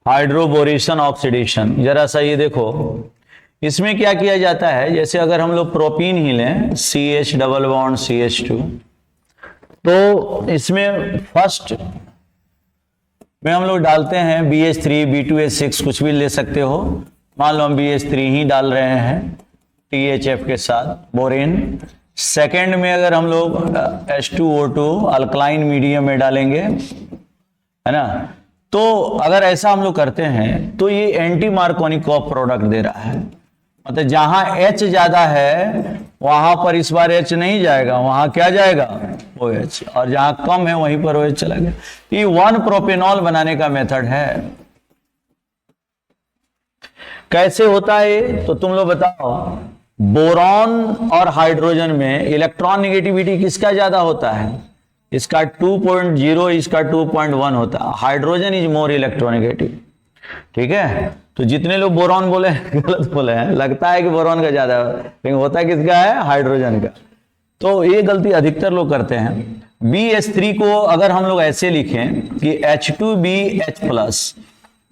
Hydroboration oxidation. जरा सा ये देखो, इसमें क्या किया जाता है, जैसे अगर हम लोग प्रोपीन ही लें CH डबल बॉन्ड CH2, तो इसमें फर्स्ट में हम लोग डालते हैं BH3 B2H6 कुछ भी ले सकते हो। मान लो हम BH3 ही डाल रहे हैं THF के साथ बोरेन। सेकेंड में अगर हम लोग H2O2 अल्कलाइन मीडियम में डालेंगे, है ना, तो अगर ऐसा हम लोग करते हैं तो ये एंटी मार्कोनिकॉफ प्रोडक्ट दे रहा है। मतलब जहां H ज्यादा है वहां पर इस बार H नहीं जाएगा, वहां क्या जाएगा, OH, और जहां कम है वहीं पर OH चला गया। ये 1 प्रोपेनॉल बनाने का मेथड है। कैसे होता है तो तुम लोग बताओ। बोरॉन और हाइड्रोजन में इलेक्ट्रॉन नेगेटिविटी किसका ज्यादा होता है, इसका 2.0, इसका 2.1 होता है। Hydrogen is more electronegative. ठीक है, तो जितने लोग बोरॉन बोले गलत बोले हैं, लगता है कि बोरॉन का ज्यादा है, लेकिन होता किसका है, हाइड्रोजन का। तो ये गलती अधिकतर लोग करते हैं। BH3 को अगर हम लोग ऐसे लिखें कि H2BH+,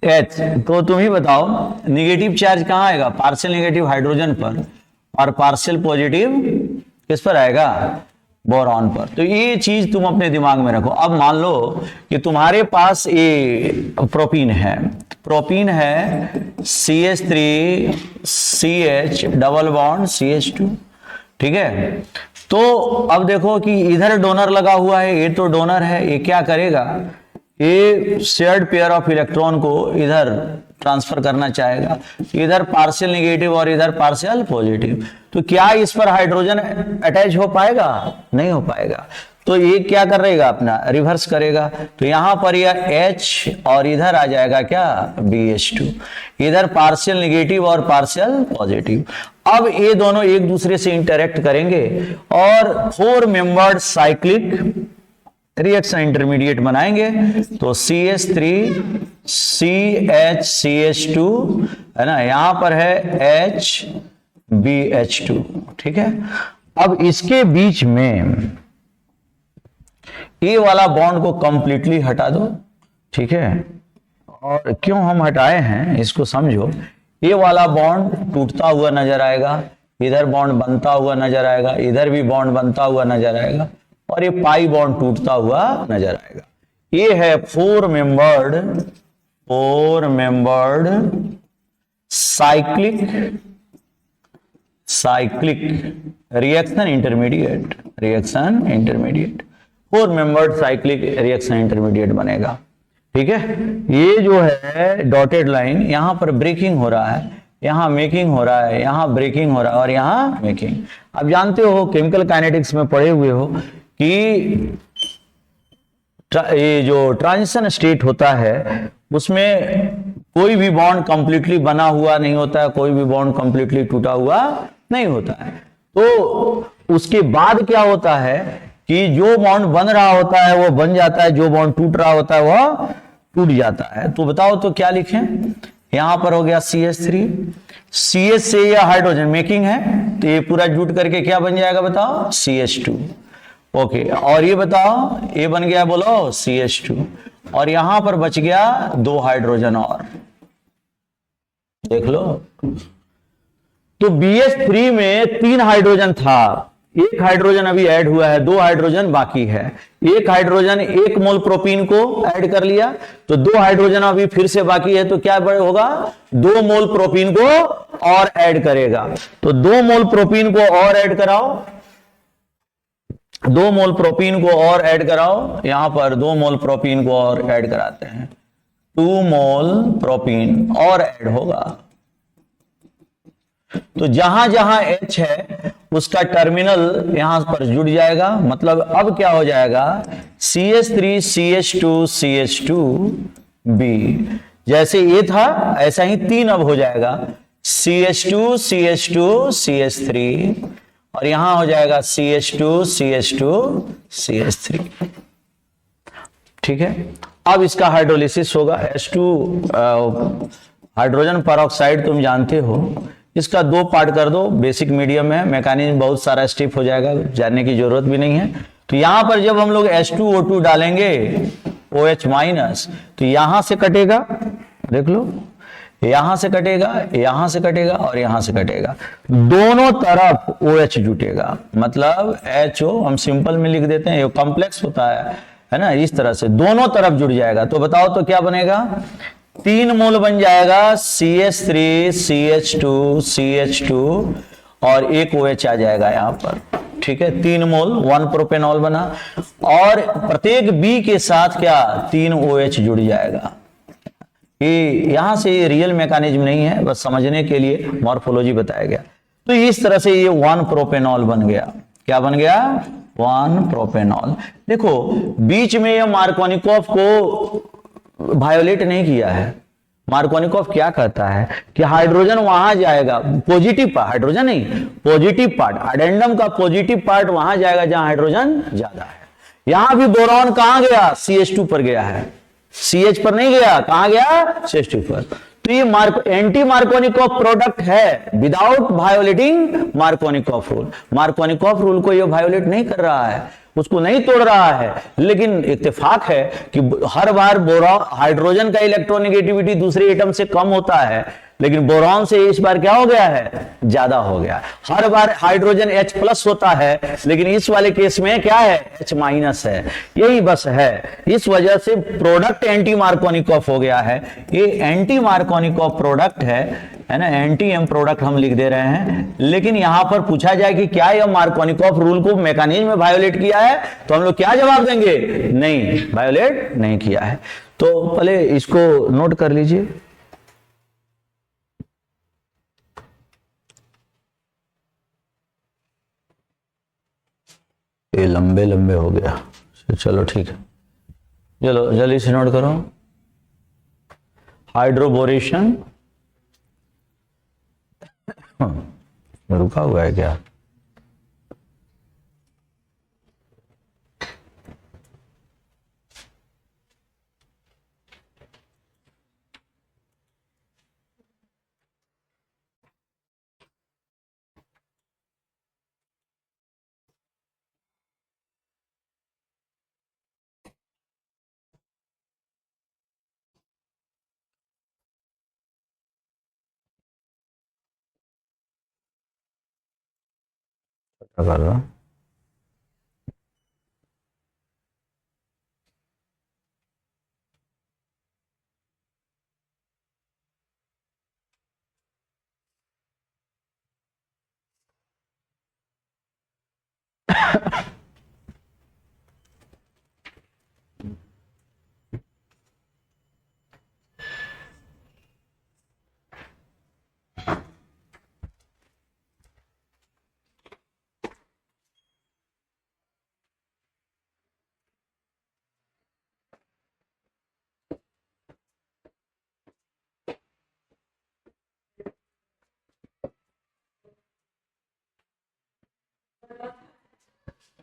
H, तो तुम ही बताओ निगेटिव चार्ज कहां आएगा, पार्शियल निगेटिव हाइड्रोजन पर, और पार्शियल पॉजिटिव किस पर आएगा, बोरॉन पर। तो ये चीज तुम अपने दिमाग में रखो। अब मान लो कि तुम्हारे पास ये प्रोपीन है CH3 CH double bond CH2, ठीक है। तो अब देखो कि इधर डोनर लगा हुआ है, ये तो डोनर है, ये क्या करेगा, ये शेयर्ड पेयर ऑफ इलेक्ट्रॉन को इधर ट्रांसफर करना चाहेगा, इधर पार्शियल नेगेटिव और इधर पार्शियल पॉजिटिव। तो क्या इस पर हाइड्रोजन अटैच हो पाएगा, नहीं हो पाएगा। तो ये क्या करेगा, अपना रिवर्स करेगा। तो यहां पर यह H और इधर आ जाएगा क्या, BH2, इधर पार्शियल नेगेटिव और पार्शियल पॉजिटिव। अब ये दोनों एक दूसरे से इंटरेक्ट करेंगे और 4 मेंबर्ड साइक्लिक रिएक्शन इंटरमीडिएट बनाएंगे। तो CH3 CH2, है ना, यहां पर है HBH2, ठीक है। अब इसके बीच में ये वाला बॉन्ड को कंप्लीटली हटा दो, ठीक है। और क्यों हम हटाए हैं इसको समझो। ये वाला बॉन्ड टूटता हुआ नजर आएगा, इधर बॉन्ड बनता हुआ नजर आएगा, इधर भी बॉन्ड बनता हुआ नजर आएगा, और ये पाई बॉन्ड टूटता हुआ नजर आएगा। ये है 4 membered cyclic reaction intermediate 4 membered cyclic reaction intermediate बनेगा, ठीक है। ये जो है डॉटेड लाइन, यहां पर ब्रेकिंग हो रहा है, यहां मेकिंग हो रहा है, यहां ब्रेकिंग हो रहा है और यहां मेकिंग। अब जानते हो केमिकल काइनेटिक्स में पढ़े हुए हो कि ये जो ट्रांजिशन स्टेट होता है उसमें कोई भी बॉन्ड कंप्लीटली बना हुआ नहीं होता है, कोई भी बॉन्ड कंप्लीटली टूटा हुआ नहीं होता है। तो उसके बाद क्या होता है कि जो बॉन्ड बन रहा होता है वो बन जाता है, जो बॉन्ड टूट रहा होता है वह टूट जाता है। तो बताओ तो क्या लिखें, यहां पर हो गया CH3, CH से यह हाइड्रोजन मेकिंग है, तो ये पूरा जुट करके क्या बन जाएगा बताओ, CH2, ओके। और ये बताओ, ये बन गया बोलो CH2, और यहां पर बच गया 2 हाइड्रोजन और, देख लो। तो BH3 में 3 हाइड्रोजन था, 1 हाइड्रोजन अभी ऐड हुआ है, 2 हाइड्रोजन बाकी है। 1 हाइड्रोजन 1 मोल प्रोपीन को ऐड कर लिया, तो 2 हाइड्रोजन अभी फिर से बाकी है, तो क्या होगा, 2 मोल प्रोपीन को और ऐड करेगा। तो 2 मोल प्रोपीन को और ऐड कराओ, 2 मोल प्रोपीन को और ऐड कराओ, यहां पर 2 मोल प्रोपीन को और ऐड कराते हैं, 2 मोल प्रोपीन और ऐड होगा। तो जहां जहां H है उसका टर्मिनल यहां पर जुड़ जाएगा। मतलब अब क्या हो जाएगा, CH3 CH2 CH2B, जैसे ये था ऐसा ही 3 अब हो जाएगा, CH2 CH2 CH3, और यहां हो जाएगा CH2 CH2 CH3, ठीक है। अब इसका हाइड्रोलिसिस होगा, H2 हाइड्रोजन परऑक्साइड तुम जानते हो, इसका 2 पार्ट कर दो, बेसिक मीडियम है, मैकेनिज्म बहुत सारा स्टेप हो जाएगा, जानने की जरूरत भी नहीं है। तो यहां पर जब हम लोग H2O2 डालेंगे OH माइनस, तो यहां से कटेगा, देख लो, यहां से कटेगा, यहां से कटेगा और यहां से कटेगा, दोनों तरफ OH जुटेगा, मतलब HO हम सिंपल में लिख देते हैं, ये कॉम्प्लेक्स होता है ना, इस तरह से दोनों तरफ जुड़ जाएगा। तो बताओ तो क्या बनेगा, 3 मोल बन जाएगा CH3 CH2 CH2 और एक OH आ जाएगा यहां पर, ठीक है, 3 मोल 1 प्रोपेनॉल बना, और प्रत्येक B के साथ क्या 3 OH जुड़ जाएगा। ये यहां से रियल मैकेनिज्म नहीं है, बस समझने के लिए मॉर्फोलॉजी बताया गया। तो इस तरह से ये 1 प्रोपेनॉल बन गया। क्या बन गया, 1 प्रोपेनॉल। देखो बीच में ये मार्कोनिकॉफ को वायोलेट नहीं किया है। मार्कोनिकॉफ क्या कहता है कि हाइड्रोजन वहां जाएगा, पॉजिटिव पार्ट, हाइड्रोजन नहीं, पॉजिटिव पार्ट, अडेंडम का पॉजिटिव पार्ट वहां जाएगा जहां हाइड्रोजन ज्यादा है। यहां भी बोरॉन कहां गया, CH2 पर गया है, CH पर नहीं गया, कहां गया, CH2 पर। तो ये एंटी मार्कोनिकॉफ प्रोडक्ट है without violating Markovnikov rule. Markovnikov rule को ये वायोलेट नहीं कर रहा है, उसको नहीं तोड़ रहा है, लेकिन इत्तेफाक है कि हर बार बोरॉन हाइड्रोजन का इलेक्ट्रोनेगेटिविटी दूसरे एटम से कम होता है, लेकिन बोरॉन से इस बार क्या हो गया है, ज्यादा हो गया। हर बार हाइड्रोजन H+ होता है, लेकिन इस वाले केस में क्या है, H- है। यही बस है, इस वजह से प्रोडक्ट एंटी मार्कोनिकॉफ हो गया है। ये एंटी मार्कोनिकॉफ प्रोडक्ट है ना, एंटी एम प्रोडक्ट हम लिख दे रहे हैं। लेकिन यहां पर पूछा जाए कि क्या यह मार्कोनिकॉफ रूल को मैकेनिज्म में वायोलेट किया है, तो हम लोग क्या जवाब देंगे, नहीं, वायोलेट नहीं किया है। तो पहले इसको नोट कर लीजिए। ये लंबे लंबे हो गया, चलो ठीक है, चलो जल्दी से नोट करो। हाइड्रोबोरेशन, रुका हुआ है क्या, कर रहा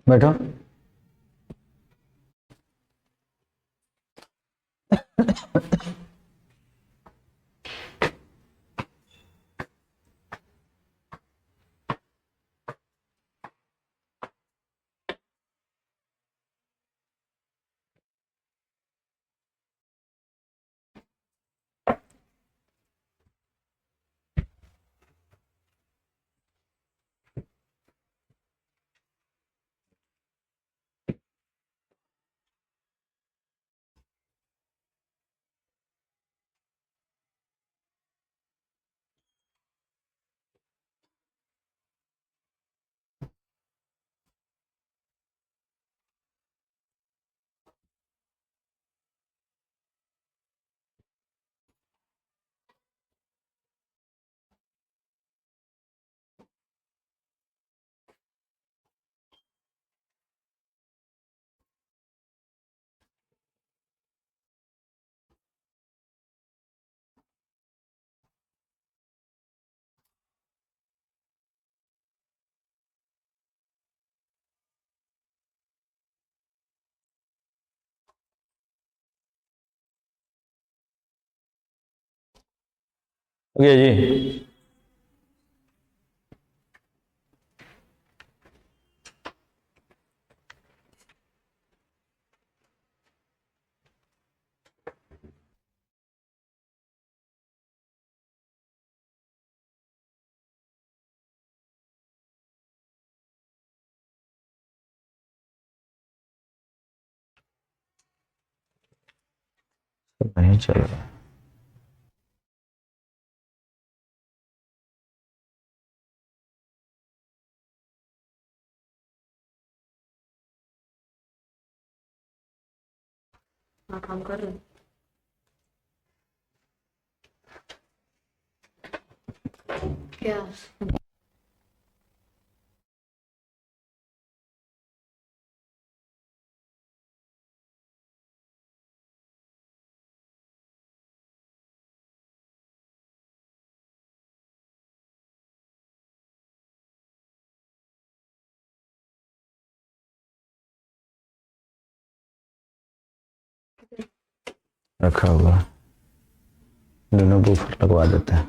बैठो। ओके जी। तो नहीं चल रहा। काम कर रहे क्या? रखा हुआ दोनों बूफर लगवा देते हैं।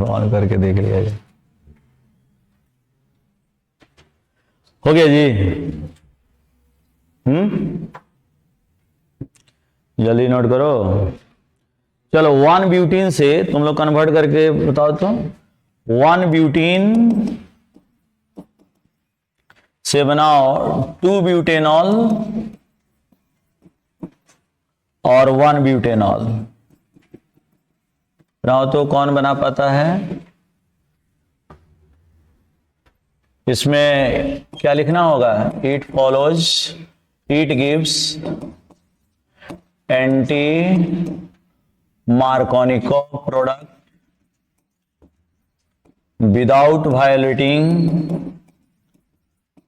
ऑन करके देख लिया जाए। हो गया जी। जल्दी नोट करो। चलो 1 ब्यूटीन से तुम लोग कन्वर्ट करके बताओ तो 1 ब्यूटीन से बनाओ 2 ब्यूटेनॉल और 1 ब्यूटेनॉल बनाओ तो कौन बना पाता है? इसमें क्या लिखना होगा? It follows, it gives anti Markovnikov product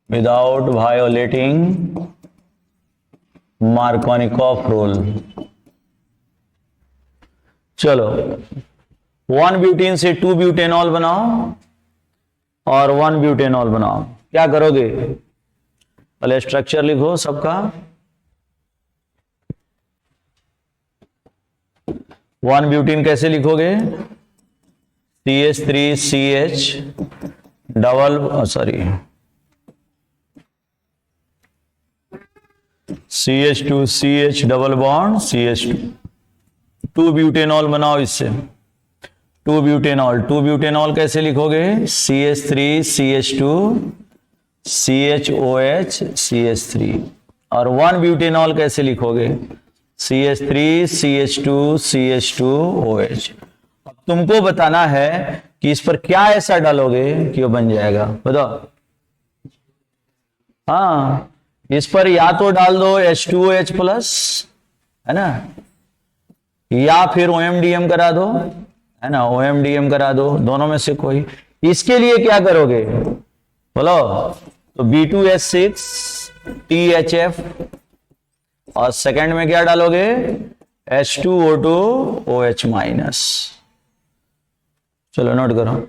without violating Markovnikov rule. चलो 1 ब्यूटीन से 2 ब्यूटेनॉल बनाओ और 1 ब्यूटेनॉल बनाओ। क्या करोगे? पहले स्ट्रक्चर लिखो सबका। 1 ब्यूटीन कैसे लिखोगे? CH3CH double CH2CH double bond CH2। 2 butanol बनाओ इससे। 2 ब्यूटेनॉल कैसे लिखोगे? CH3CH2 CHOH CH3। और 1 ब्यूटेनॉल कैसे लिखोगे? CH3CH2 CH2OH। अब तुमको बताना है कि इस पर क्या ऐसा डालोगे कि वो बन जाएगा, बताओ। हाँ, इस पर या तो डाल दो H2OH प्लस, है ना, या फिर OMDM करा दो, है ना, OMDM करा दो, दोनों में से कोई। इसके लिए क्या करोगे बोलो? तो B2H6 THF और सेकंड में क्या डालोगे? H2O2 OH minus. चलो नोट करो।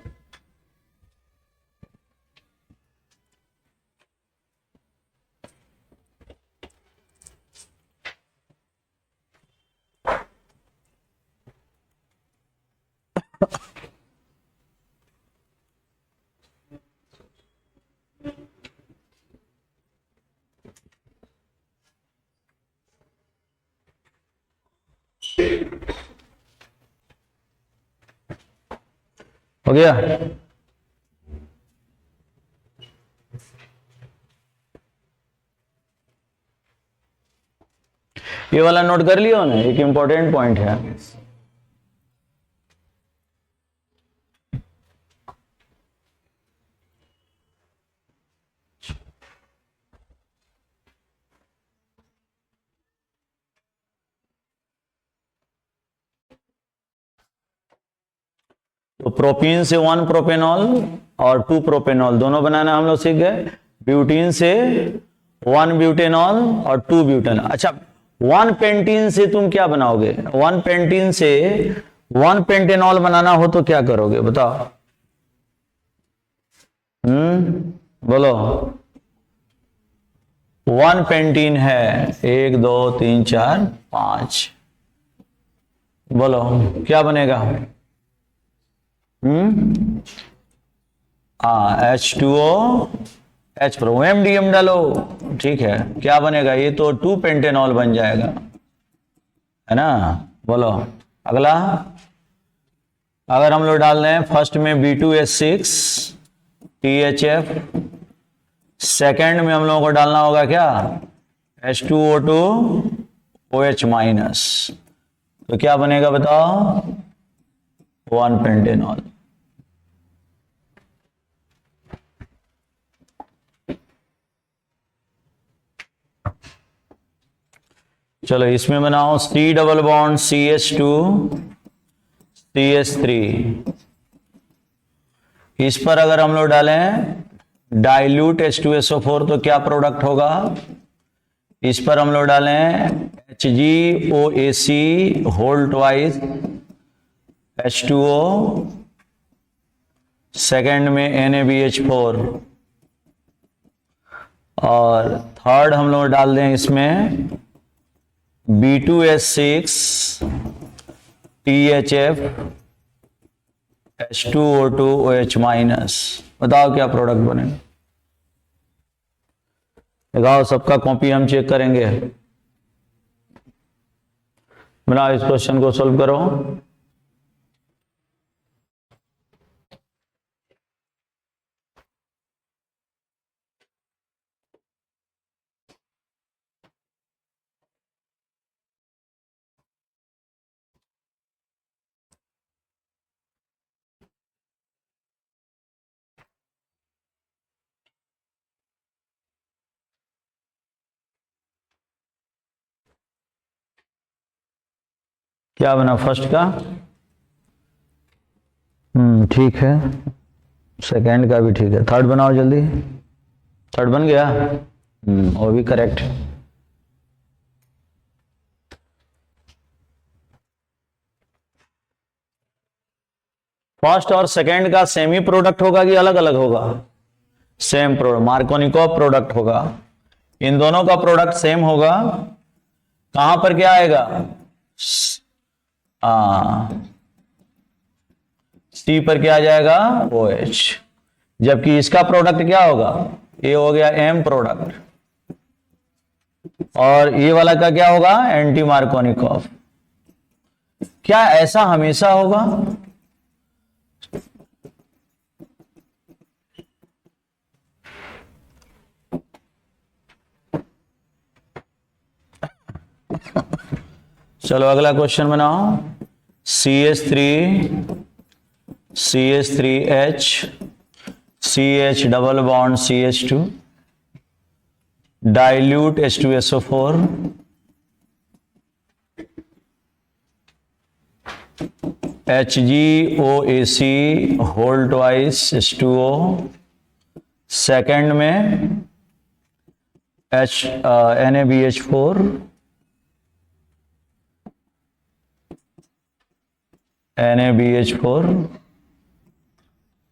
हो गया? ये वाला नोट कर लियो ना, एक इंपॉर्टेंट पॉइंट है। तो प्रोपीन से 1 प्रोपेनॉल और 2 प्रोपेनॉल दोनों बनाना हम लोग सीख गए। ब्यूटीन से 1 ब्यूटेनॉल और 2 ब्यूटेनॉल। अच्छा, 1 पेंटीन से तुम क्या बनाओगे? 1 पेंटीन से 1 पेंटेनॉल बनाना हो तो क्या करोगे बताओ? बोलो। 1 पेंटीन है 1 2 3 4 5, बोलो क्या बनेगा? H2O H पर OMDM डालो, ठीक है, क्या बनेगा? ये तो 2 पेंटेनॉल बन जाएगा, है ना। बोलो अगला। अगर हम लोग डाल रहे हैं फर्स्ट में B2H6 THF सेकंड में हम लोगों को डालना होगा क्या, H2O2 OH माइनस, तो क्या बनेगा बताओ, 1 पेंटेनॉल। चलो इसमें बनाओ C double bond CH2 CH3, इस पर अगर हम लोग डालें डाइल्यूट H2SO4 तो क्या प्रोडक्ट होगा, इस पर हम लोग डालें HgOAc whole twice H2O, second में NaBH4, और थर्ड हम लोग डाल दें इसमें B2H6 THF H2O2 OH minus. बताओ क्या प्रोडक्ट बनेगा, लगाओ, सबका कॉपी हम चेक करेंगे। बनाओ, इस क्वेश्चन को सॉल्व करो। क्या बना फर्स्ट का, ठीक है, सेकंड का भी ठीक है, थर्ड बनाओ जल्दी। थर्ड बन गया, वो भी करेक्ट। फर्स्ट और सेकंड का सेम ही प्रोडक्ट होगा कि अलग अलग होगा, सेम प्रोडक्ट, मार्कोनिकोव प्रोडक्ट होगा, इन दोनों का प्रोडक्ट सेम होगा। कहां पर क्या आएगा, सी पर क्या आ जाएगा, OH, जबकि इसका प्रोडक्ट क्या होगा, ये हो गया M प्रोडक्ट, और ये वाला का क्या होगा, एंटी मार्कोनिकोव। क्या ऐसा हमेशा होगा, चलो अगला क्वेश्चन बनाओ। CH3H CH double bond CH2 dilute H2SO4 HgOAc whole twice H2O, second में NaBH4 NaBH4,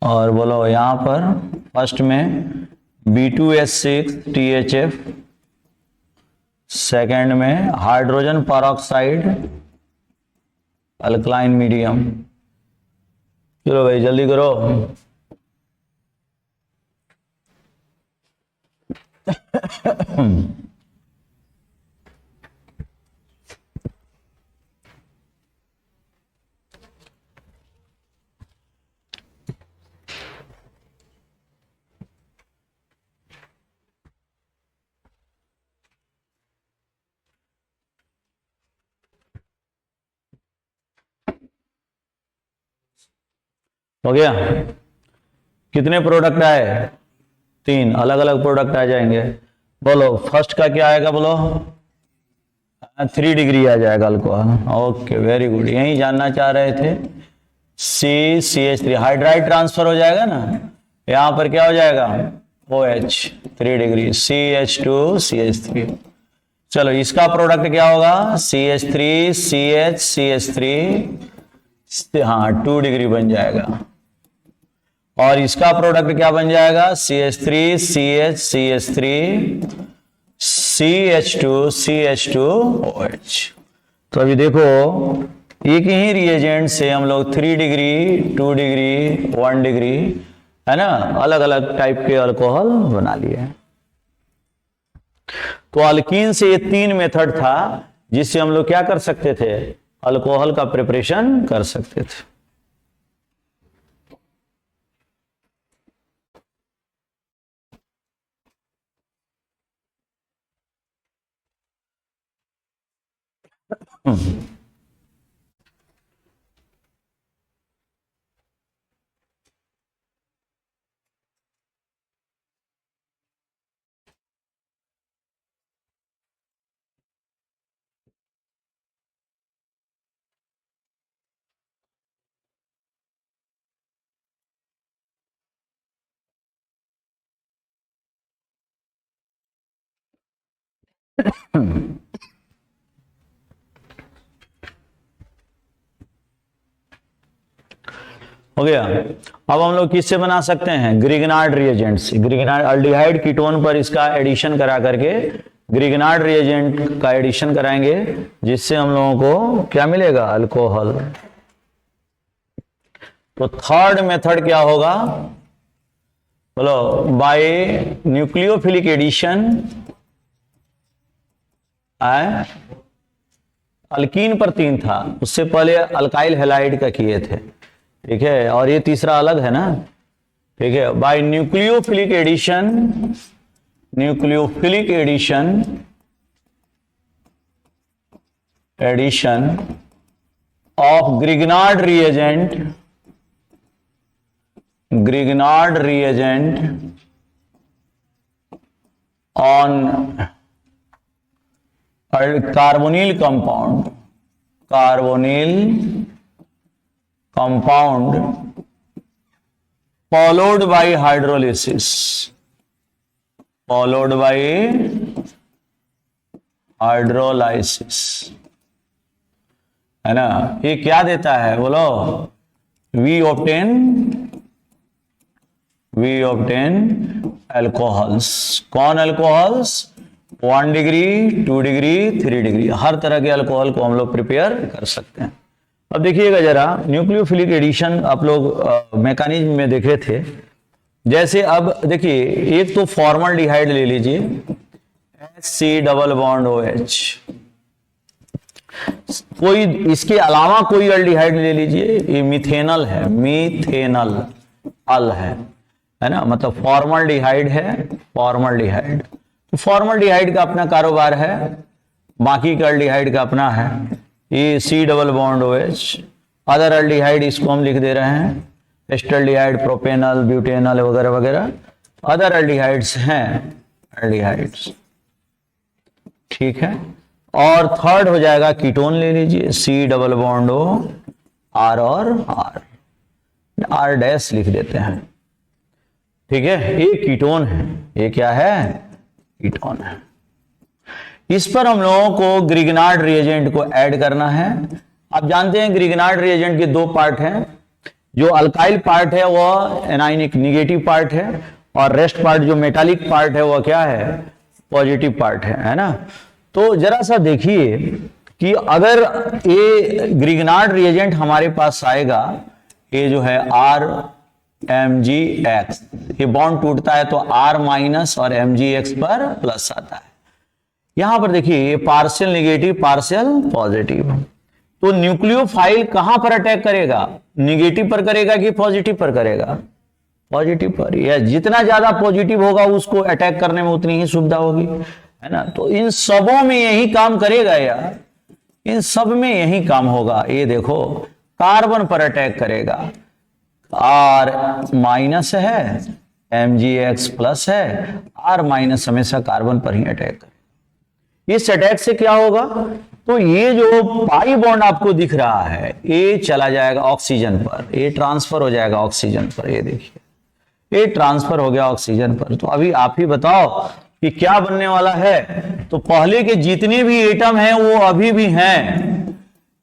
और बोलो यहां पर फर्स्ट में B2H6 THF, सेकंड में हाइड्रोजन परऑक्साइड अल्कलाइन मीडियम। चलो भाई जल्दी करो। हो गया, कितने प्रोडक्ट आए, 3 अलग अलग प्रोडक्ट आ जाएंगे। बोलो फर्स्ट का क्या आएगा, बोलो 3 डिग्री आ जाएगा अल्कोहल। ओके वेरी गुड, यही जानना चाह रहे थे। CH3 हाइड्राइड ट्रांसफर हो जाएगा ना, यहां पर क्या हो जाएगा, OH 3 डिग्री, CH2 CH3। चलो इसका प्रोडक्ट क्या होगा, CH3 CH3, हाँ 2 डिग्री बन जाएगा, और इसका प्रोडक्ट क्या बन जाएगा, CH3 CH3 CH2 OH। तो अभी देखो एक ही रिएजेंट से हम लोग 3 डिग्री 2 डिग्री 1 डिग्री है ना, अलग अलग टाइप के अल्कोहल बना लिए। तो अल्कीन से ये 3 मेथड था जिससे हम लोग क्या कर सकते थे, अल्कोहल का प्रिपरेशन कर सकते थे। हो गया। अब हम लोग किससे बना सकते हैं? ग्रिगनार्ड रिएजेंट से। ग्रिगनार्ड अल्डिहाइड कीटोन पर इसका एडिशन करा करके ग्रिगनार्ड रिएजेंट का एडिशन कराएंगे, जिससे हम लोगों को क्या मिलेगा? अल्कोहल। तो थर्ड मेथड क्या होगा? बोलो, बाय न्यूक्लियोफिलिक एडिशन। अल्कीन पर 3 था, उससे पहले अल्काइल हैलाइड का किए थे, ठीक है, और ये तीसरा अलग है ना, ठीक है। By nucleophilic addition, nucleophilic addition of Grignard reagent on carbonyl compound followed by hydrolysis, है ना। ये क्या देता है बोलो? we obtain alcohols। कौन अल्कोहल्स? 1 डिग्री, 2 डिग्री, 3 डिग्री, हर तरह के अल्कोहल को हम लोग प्रिपेयर कर सकते हैं। अब देखिएगा जरा, न्यूक्लियोफिलिक एडिशन आप लोग मैकेनिज्म में देखे थे। जैसे अब देखिए, एक तो फॉर्मल्डिहाइड ले लीजिए, HC डबल बॉन्ड OH। कोई इसके अलावा कोई अल्डिहाइड ले लीजिए, ये मिथेनल है, मिथेनल अल है ना, मतलब फॉर्मल्डिहाइड है, फॉर्मल्डिहाइड। तो फॉर्मल्डिहाइड का अपना कारोबार है, बाकी का अल्डिहाइड का अपना है। ये C double bond OH। Other aldehyde इसको हम लिख दे रहे हैं, एस्टल्डिहाइड, प्रोपेनल, ब्यूटेनल वगैरह वगैरह अदर अल्डिहाइड्स हैं, अल्डिहाइड्स, ठीक है। और थर्ड हो जाएगा कीटोन ले लीजिए, C double bond O, R और R डैश लिख देते हैं, ठीक है। ये कीटोन है, ये क्या है? कीटोन है। इस पर हम लोगों को ग्रिगनार्ड रिएजेंट को ऐड करना है। आप जानते हैं ग्रिगनार्ड रिएजेंट के 2 पार्ट हैं। जो अल्काइल पार्ट है वह एनायनिक निगेटिव पार्ट है, और रेस्ट पार्ट जो मेटालिक पार्ट है वह क्या है? पॉजिटिव पार्ट है ना। तो जरा सा देखिए कि अगर ये ग्रिगनार्ड रिएजेंट हमारे पास आएगा, ये जो है RMgX, ये बॉन्ड टूटता है तो R माइनस और MgX पर प्लस आता है। यहां पर देखिए, ये पार्शियल निगेटिव, पार्शियल पॉजिटिव। तो न्यूक्लियोफाइल कहां पर अटैक करेगा? निगेटिव पर करेगा कि पॉजिटिव पर करेगा? पॉजिटिव पर। या जितना ज्यादा पॉजिटिव होगा उसको अटैक करने में उतनी ही सुविधा होगी, है ना। तो इन सबों में यही काम करेगा यार, इन सब में यही काम होगा। ये देखो, कार्बन पर अटैक करेगा, R माइनस है, MgX प्लस है, R माइनस हमेशा कार्बन पर ही अटैक करेगा। इस अटैक से क्या होगा? तो ये जो पाई बॉन्ड आपको दिख रहा है, ये चला जाएगा ऑक्सीजन पर, ये ट्रांसफर हो जाएगा ऑक्सीजन पर। ये देखिए, ये ट्रांसफर हो गया ऑक्सीजन पर। तो अभी आप ही बताओ कि क्या बनने वाला है? तो पहले के जितने भी एटम हैं वो अभी भी हैं,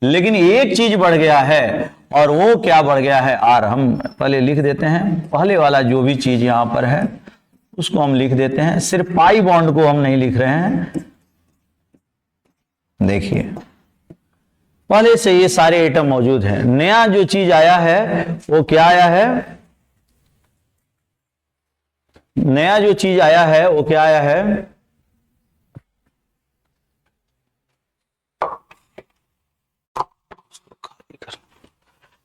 लेकिन एक चीज बढ़ गया है, और वो क्या बढ़ गया है? R। हम पहले लिख देते हैं, पहले वाला जो भी चीज यहां पर है उसको हम लिख देते हैं, सिर्फ पाई बॉन्ड को हम नहीं लिख रहे हैं। देखिए, पहले से ये सारे एटम मौजूद हैं। नया जो चीज आया है वो क्या आया है? नया जो चीज आया है वो क्या आया है?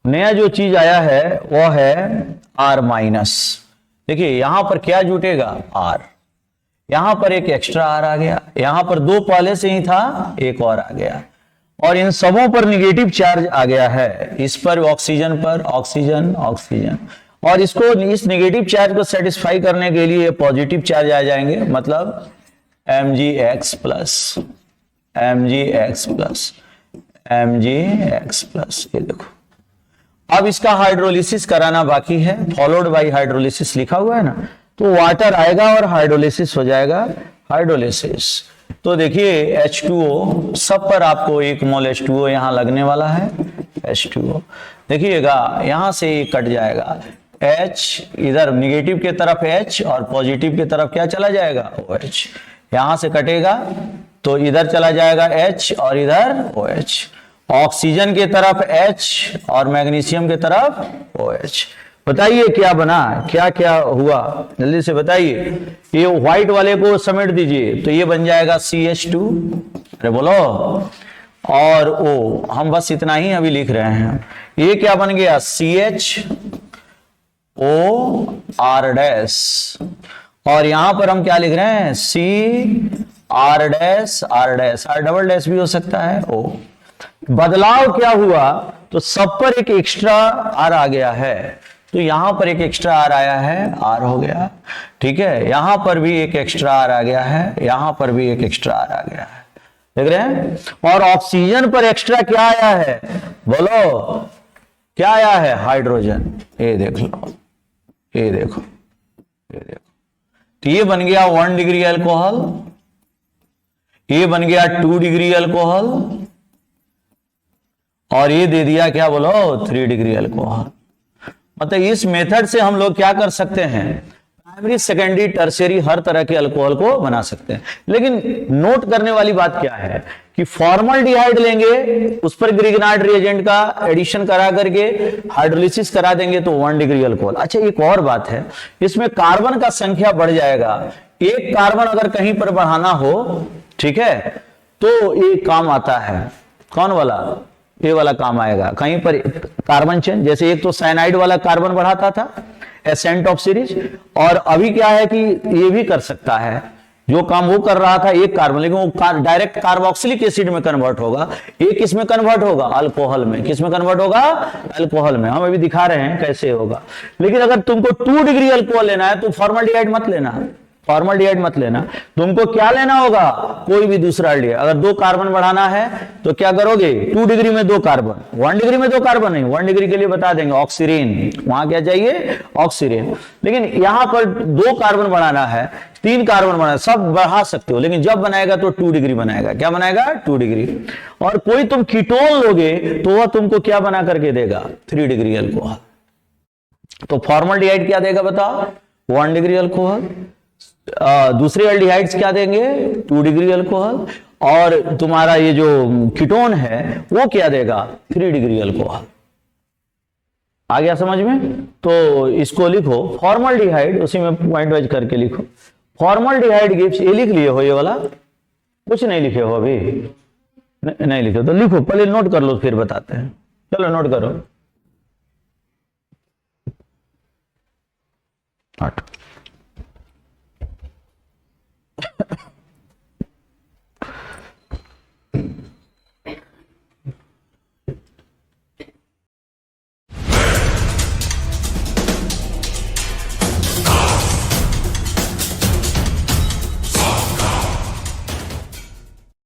नया जो चीज आया है वो है R माइनस। देखिए यहां पर क्या जुटेगा? R। यहां पर एक एक्स्ट्रा R आ गया, यहां पर 2 पहले से ही था, एक और आ गया। और इन सबों पर निगेटिव चार्ज आ गया है, इस पर ऑक्सीजन पर ऑक्सीजन ऑक्सीजन, और इसको इस निगेटिव चार्ज को सेटिस्फाई करने के लिए पॉजिटिव चार्ज आ जाएंगे, मतलब Mgx plus Mgx plus Mgx plus. ये देखो, अब इसका हाइड्रोलिसिस कराना बाकी है, फॉलोड बाय हाइड्रोलिसिस लिखा हुआ है ना, तो वाटर आएगा और हाइड्रोलिसिस हो जाएगा, हाइड्रोलिसिस। तो देखिए H2O, सब पर आपको 1 मोल H2O यहां लगने वाला है, H2O देखिएगा, यहां से ये कट जाएगा, H इधर निगेटिव के तरफ H और पॉजिटिव की तरफ क्या चला जाएगा, OH। यहां से कटेगा तो इधर चला जाएगा H और इधर OH, ऑक्सीजन के तरफ H और मैग्नीशियम के तरफ OH। बताइए क्या बना, क्या क्या हुआ, जल्दी से बताइए। ये व्हाइट वाले को समेट दीजिए, तो ये बन जाएगा CH2, अरे बोलो, और O, हम बस इतना ही अभी लिख रहे हैं। ये क्या बन गया, CHO R-, और यहां पर हम क्या लिख रहे हैं, CR-, R डबल डैश भी हो सकता है, O। बदलाव क्या हुआ, तो सब पर एक एक्स्ट्रा R आ गया है, तो यहां पर एक एक्स्ट्रा R आया है, R हो गया, ठीक है। यहां पर भी एक एक्स्ट्रा R आ गया है, यहां पर भी एक एक्स्ट्रा R आ गया है, देख रहे हैं। और ऑक्सीजन पर एक्स्ट्रा क्या आया है, बोलो क्या आया है, हाइड्रोजन। ये देख लो, ये देखो, ये देखो, तो ये बन गया 1 डिग्री अल्कोहल, ये बन गया 2 डिग्री अल्कोहल, और ये दे दिया क्या, बोलो 3 डिग्री अल्कोहल। मतलब इस मेथड से हम लोग क्या कर सकते हैं, प्राइमरी सेकेंडरी टर्शियरी हर तरह के अल्कोहल को बना सकते हैं। लेकिन नोट करने वाली बात क्या है कि फॉर्मल्डिहाइड लेंगे, उस पर ग्रिग्नार्ड रिएजेंट का एडिशन करा करके हाइड्रोलिसिस करा देंगे तो 1 डिग्री अल्कोहल। अच्छा, एक और बात है, इसमें कार्बन का संख्या बढ़ जाएगा, एक कार्बन अगर कहीं पर बढ़ाना हो, ठीक है, तो ये काम आता है, कौन वाला, ये वाला काम आएगा। कहीं पर कार्बन चेंज, जैसे एक तो साइनाइड वाला कार्बन बढ़ाता था, एसेंट ऑफ सीरीज, और अभी क्या है कि ये भी कर सकता है, जो काम वो कर रहा था एक कार्बन, लेकिन वो डायरेक्ट कार्बोक्सिलिक एसिड में कन्वर्ट होगा, एक किस में कन्वर्ट होगा, अल्कोहल में। किस में कन्वर्ट होगा, अल्कोहल में। हम अभी दिखा रहे हैं कैसे होगा। लेकिन अगर तुमको 2 डिग्री अल्कोहल लेना है तो फॉर्मल्डिहाइड मत लेना, फॉर्मल्डिहाइड मत लेना, तुमको क्या लेना होगा, कोई भी दूसरा एल्डिहाइड। अगर 2 कार्बन बढ़ाना है तो क्या करोगे, 2 डिग्री में 2 कार्बन, 1 डिग्री में 2 कार्बन नहीं, 1 डिग्री के लिए बता देंगे ऑक्सीरेन, वहां क्या चाहिए, ऑक्सीरेन। लेकिन यहां पर 2 कार्बन बढ़ाना है, 3 कार्बन बनाना, सब बढ़ा सकते हो, लेकिन जब बनाएगा तो 2 डिग्री बनाएगा। क्या बनाएगा, 2 डिग्री। और कोई तुम कीटोन लोगे तो वह तुमको क्या बना करके देगा, 3 डिग्री अल्कोहल। तो फॉर्मल्डिहाइड क्या देगा बताओ, 1 डिग्री अल्कोहल। दूसरे एल्डिहाइड्स क्या देंगे, 2 डिग्री अल्कोहल, और तुम्हारा ये जो कीटोन है वो क्या देगा, 3 डिग्री अल्कोहल। आ गया समझ में। तो इसको लिखो फॉर्मल्डिहाइड, उसी में पॉइंट वाइज करके लिखो, फॉर्मल्डिहाइड गिव्स, ये लिख लिए हो, ये वाला कुछ नहीं लिखे हो अभी, नहीं लिखे तो लिखो, पहले नोट कर लो फिर बताते हैं। चलो नोट करो। 8